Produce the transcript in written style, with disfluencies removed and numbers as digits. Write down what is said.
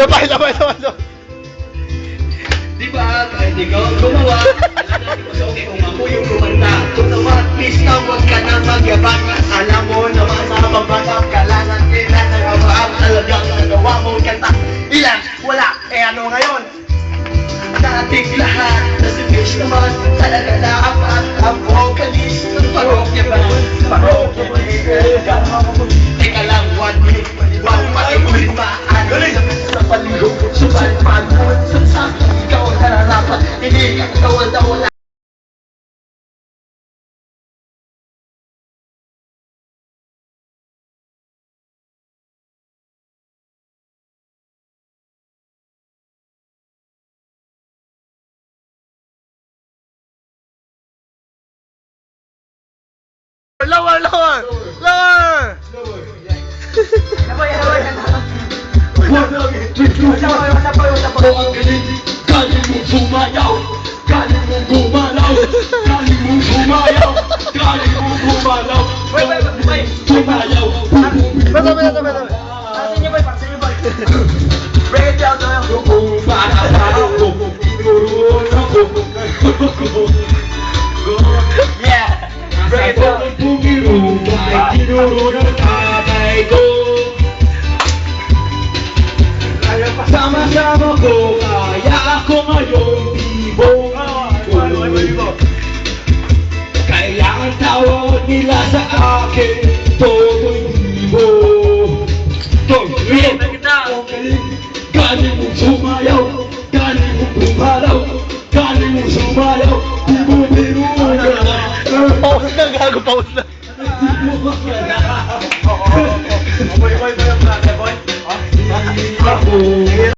Sabay, sabay, sabay, sabay. Di ba, kahit ikaw gumawa, alam natin mas okay kung ako yung kumanta. Kung naman, please na huwag ka na magyabang. Alam mo naman na mabangang kailangan nila ng ang talagang nagawa mong kanta. Ilan? Wala. Eh ano ngayon? Nating lahat, nasa bitch naman, talaga na ang vocalist ng parokya ba? Parokya ba? Teka lang, 1 minute, one patikulit maaari sa paligog, subal pagod, sa ikaw ang nararapat, hindi ka ikaw ang nawala. Lower, lower, lower. Galing mo sumayaw, galing mo gumalaw, galing mo sumayaw, galing mo gumalaw. Sumayaw. Beto, beto, beto. Paksin niyo, boy. Paksin niyo, boy. Break it down, down. Yeah. Break it down. Sama-sama ko, kaya ako ngayon bibo. Kaya ang tawag nila sa akin, Totoy Bibo. Totoy Bibo. Galing mong sumayaw, galing mong gumalaw, galing mong sumayaw, bibo-biro ka na. Pause na, gago, pause na. Bibo ka na. Boy, boy, boy, boy, boy. Ako